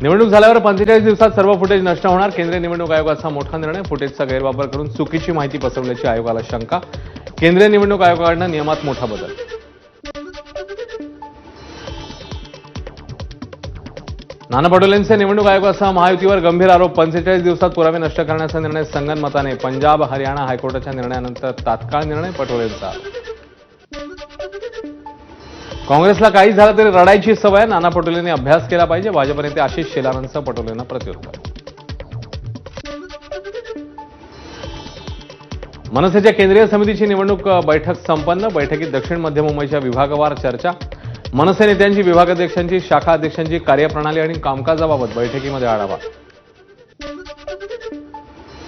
निवडणूक झाल्यावर 45 दिवसात सर्व फुटेज नष्ट होणार. केंद्रीय निवडणूक आयोगाचा मोठा निर्णय. फुटेजचा गैरवापर करून चुकीची माहिती पसरवल्याची आयोगाला शंका. केंद्रीय निवडणूक आयोगाकडून नियमात मोठा बदल. नाना पटोलेंचे निवडणूक आयोगासह महायुतीवर गंभीर आरोप. 45 दिवसात पुरावे नष्ट करण्याचा निर्णय संगनमताने. पंजाब हरियाणा हायकोर्टाच्या निर्णयानंतर तात्काळ निर्णय. पटोलेंचा काँग्रेसला काही झालं तरी रडायची सवय. नाना पटोलेंनी अभ्यास केला पाहिजे. भाजप नेते आशिष शेलारांचं पटोलेंना प्रत्युत्तर. मनसेच्या केंद्रीय समितीची निवडणूक बैठक संपन्न. बैठकीत दक्षिण मध्य मुंबईच्या विभागवार चर्चा. मनसे नेत्यांची, विभागाध्यक्षांची, शाखा अध्यक्षांची कार्यप्रणाली आणि कामकाजाबाबत बैठकीमध्ये आढावा.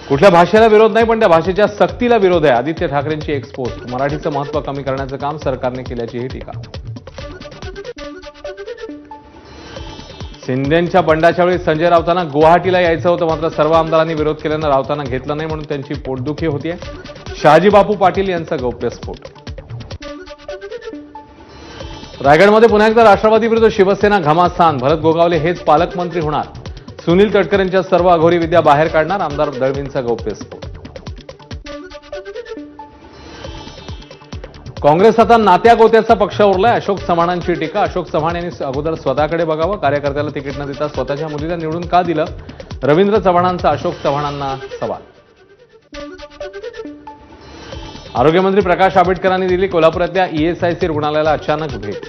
कुठल्या भाषेला विरोध नाही, पण त्या भाषेच्या सक्तीला विरोध आहे. आदित्य ठाकरेंची एक्स पोस्ट. मराठीचं महत्त्व कमी करण्याचं काम सरकारने केल्याचीही टीका. शिंदेंच्या बंडाच्या वेळी संजय राऊतांना गुवाहाटीला यायचं होतं, मात्र सर्व आमदारांनी विरोध केल्यानं राऊतांना घेतलं नाही, म्हणून त्यांची पोटदुखी होतीये. शहाजी बापू पाटील यांचा गौप्यस्फोट. रायगडमध्ये पुन्हा एकदा राष्ट्रवादी विरुद्ध शिवसेना घमासान. भरत गोगावले हेच पालकमंत्री होणार. सुनील तटकरेंच्या सर्व अघोरी विद्या बाहेर काढणार. आमदार दळवींचा गौप्यस्फोट. काँग्रेस आता नात्या गोत्याचा पक्ष उरलाय. अशोक चव्हाणांची टीका. अशोक चव्हाण यांनी अगोदर स्वतःकडे बघावं. कार्यकर्त्याला तिकीट न देता स्वतःच्या मुलीला निवडून का दिलं? रवींद्र चव्हाणांचा अशोक चव्हाणांना सवाल. आरोग्यमंत्री प्रकाश आंबेडकरांनी दिली कोल्हापुरातल्या ईएसआयसी रुग्णालयाला अचानक भेट.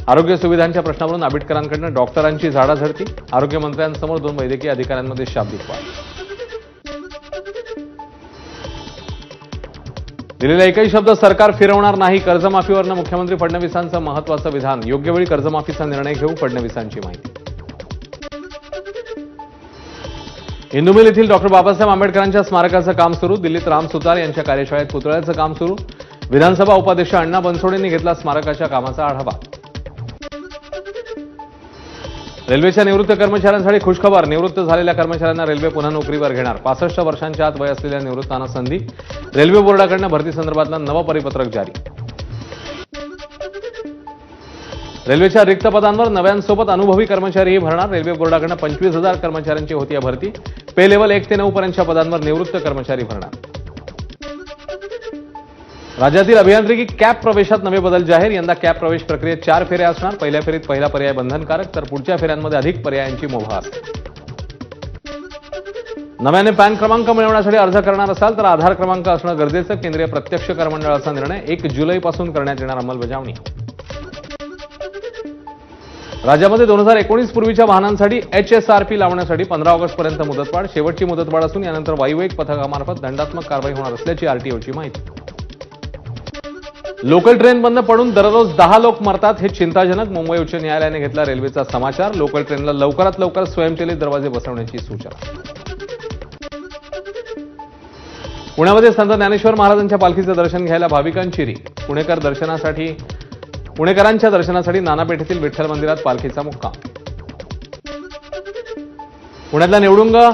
आरोग्य सुविधांच्या प्रश्नावरून आंबेडकरांकडून डॉक्टरांची झाडाझडती. आरोग्यमंत्र्यांसमोर 2 वैद्यकीय अधिकाऱ्यांमध्ये शाब्दिक वाद. दिलेला एकही शब्द सरकार फिरवणार नाही. कर्जमाफीवरनं मुख्यमंत्री फडणवीसांचं महत्त्वाचं विधान. योग्य वेळी कर्जमाफीचा निर्णय घेऊ. फडणवीसांची माहिती. इंदुमिल येथील डॉक्टर बाबासाहेब आंबेडकरांच्या स्मारकाचं काम सुरू. दिल्लीत राम सुतार यांच्या कार्यशाळेत पुतळ्याचं काम सुरू. विधानसभा उपाध्यक्ष अण्णा बनसोडेंनी घेतला स्मारकाच्या कामाचा आढावा. रेल्वेच्या निवृत्त कर्मचाऱ्यांसाठी खुशखबर. निवृत्त झालेल्या कर्मचाऱ्यांना रेल्वे पुन्हा नोकरीवर घेणार. 65 वर्षांच्या आत वय असलेल्या निवृत्तांना संधी. रेल्वे बोर्डाकडून भरती संदर्भातलं नवं परिपत्रक जारी. रेल्वेच्या रिक्त पदांवर नव्यांसोबत अनुभवी कर्मचारीही भरणार. रेल्वे बोर्डाकडून 25,000 कर्मचाऱ्यांची होती भरती. पे लेव्हल 1 ते 9 पर्यंतच्या पदांवर निवृत्त कर्मचारी भरणार. राज्यातील अभियांत्रिकी कॅप प्रवेशात नवे बदल जाहीर. यंदा कॅप प्रवेश प्रक्रियेत 4 फेऱ्या असणार. पहिल्या फेरीत पहिला पर्याय बंधनकारक, तर पुढच्या फेऱ्यांमध्ये अधिक पर्यायांची मुभा असेल. नव्याने पॅन क्रमांक मिळवण्यासाठी अर्ज करणार असाल तर आधार क्रमांक असणं गरजेचं. केंद्रीय प्रत्यक्ष कर मंडळाचा निर्णय. 1 जुलैपासून करण्यात येणार अंमलबजावणी. राज्यामध्ये 2019 पूर्वीच्या वाहनांसाठी HSRP लावण्यासाठी 15 ऑगस्टपर्यंत मुदतवाढ. शेवटची मुदतवाढ असून यानंतर वायुवेग पथकामार्फत दंडात्मक कारवाई होणार असल्याची आरटीओची माहिती. लोकल ट्रेन बंद पडून दररोज 10 लोक मरतात, हे चिंताजनक. मुंबई उच्च न्यायालयाने घेतला रेल्वेचा समाचार. लोकल ट्रेनला लवकरात लवकर स्वयंचलित दरवाजे बसवण्याची सूचना. पुण्यामध्ये संत ज्ञानेश्वर महाराजांच्या पालखीचं दर्शन घ्यायला भाविकांची रीघ. पुणेकरांच्या दर्शनासाठी नाना पेठेतील विठ्ठल मंदिरात पालखीचा मुक्काम. पुण्यातल्या निवडुंगा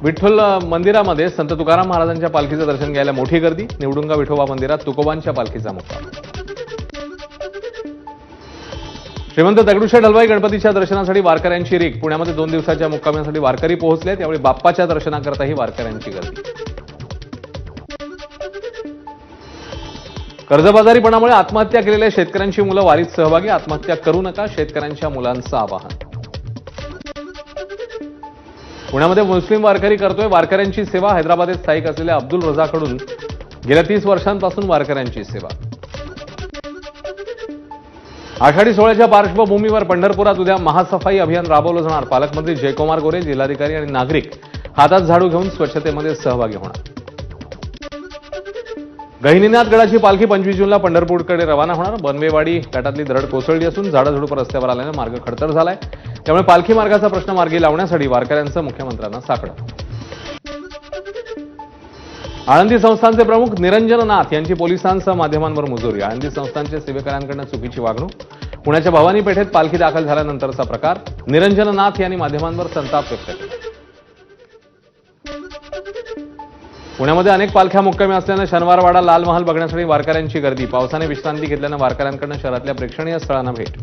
विठ्ठल मंदिरामध्ये संत तुकाराम महाराजांच्या पालखीचं दर्शन घ्यायला मोठी गर्दी. निवडुंगा विठोबा मंदिरात तुकोबांच्या पालखीचा मुक्काम. श्रीमंत दगडूशेठ हलवाई गणपतीच्या दर्शनासाठी वारकऱ्यांची रीघ. पुण्यामध्ये 2 दिवसाच्या मुक्कामासाठी वारकरी पोहोचले. त्यावेळी बाप्पाच्या दर्शनाकरताही वारकऱ्यांची गर्दी. कर्जबाजारीपणामुळे आत्महत्या केलेल्या शेतकऱ्यांची मुलं वारीत सहभागी. आत्महत्या करू नका, शेतकऱ्यांच्या मुलांचं आवाहन. पुण्यामध्ये मुस्लिम वारकरी करतोय वारकऱ्यांची सेवा. हैदराबादेत स्थायिक असलेल्या अब्दुल रजाकडून गेल्या 30 वर्षांपासून वारकऱ्यांची सेवा. आषाढी सोहळ्याच्या पार्श्वभूमीवर पंढरपुरात उद्या महासफाई अभियान राबवलं जाणार. पालकमंत्री जयकुमार गोरे, जिल्हाधिकारी आणि नागरिक हातात झाडू घेऊन स्वच्छतेमध्ये सहभागी होणार. गहिनीनाथ गडाची पालखी 25 जूनला पंढरपूरकडे रवाना होणार. बनवेवाडी घाटातली दरड कोसळली असून झाडाझुडूप रस्त्यावर आल्यानं मार्ग खडतर झालाय. त्यामुळे पालखी मार्गाचा प्रश्न मार्गी लावण्यासाठी वारकऱ्यांचं मुख्यमंत्र्यांना साकडं. आळंदी संस्थानचे प्रमुख निरंजन नाथ यांची पोलिसांसह माध्यमांवर मुजोरी. आळंदी संस्थानच्या सेवेकऱ्यांकडून चुकीची वागणूक. पुण्याच्या भवानी पेठेत पालखी दाखल झाल्यानंतरचा प्रकार. निरंजन नाथ यांनी माध्यमांवर संताप व्यक्त केला. पुण्यामध्ये अनेक पालख्या मुक्कामी असल्यानं शनिवारवाडा लाल महाल बघण्यासाठी वारकऱ्यांची गर्दी. पावसाने विश्रांती घेतल्यानं वारकऱ्यांकडून शहरातल्या प्रेक्षणीय स्थळांना भेट.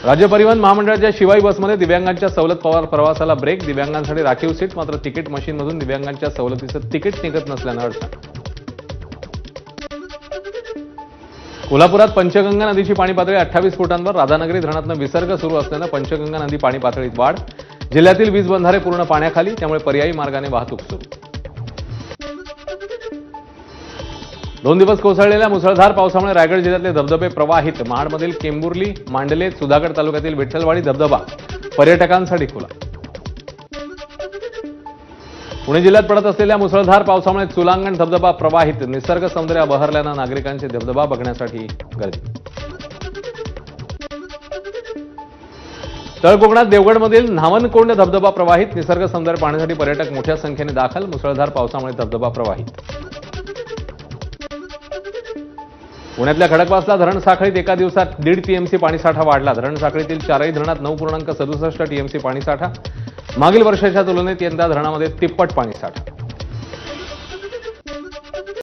राज्य परिवहन महामंडळाच्या शिवाई बसमध्ये दिव्यांगांच्या सवलत प्रवासाला ब्रेक. दिव्यांगांसाठी राखीव सीट, मात्र तिकीट मशीनमधून दिव्यांगांच्या सवलतीचं तिकीट निघत नसल्यानं अडचण. कोल्हापुरात पंचगंगा नदीची पाणी पातळी 28 फुटांवर. राधानगरी धरणातून विसर्ग सुरू असल्यानं पंचगंगा नदी पाणी पातळीत वाढ. जिल्ह्यातील वीज बंधारे पूर्ण पाण्याखाली, त्यामुळे पर्यायी मार्गाने वाहतूक सुरू. 2 दिवस कोसळलेल्या मुसळधार पावसामुळे रायगड जिल्ह्यातले धबधबे प्रवाहित. महाडमधील केंबुर्ली, मांडलेत, सुधागड तालुक्यातील विठ्ठलवाडी धबधबा पर्यटकांसाठी खुला. पुणे जिल्ह्यात पडत असलेल्या मुसळधार पावसामुळे चुलांगण धबधबा प्रवाहित. निसर्ग सौंदर्य बहरल्यानं नागरिकांची धबधबा बघण्यासाठी गर्दी. तळ कोकणात देवगडमधील न्हावणकोंड धबधबा प्रवाहित. निसर्ग सौंदर्य पाहण्यासाठी पर्यटक मोठ्या संख्येने दाखल. मुसळधार पावसामुळे धबधबा प्रवाहित. पुण्यातल्या खडकवासला धरण साखळीत एका दिवसात 1.5 टीएमसी पाणीसाठा वाढला. धरण साखळीतील 4ही धरणात 9.67 टीएमसी पाणीसाठा. मागील वर्षाच्या तुलनेत यंदा धरणामध्ये तिप्पट पाणीसाठा.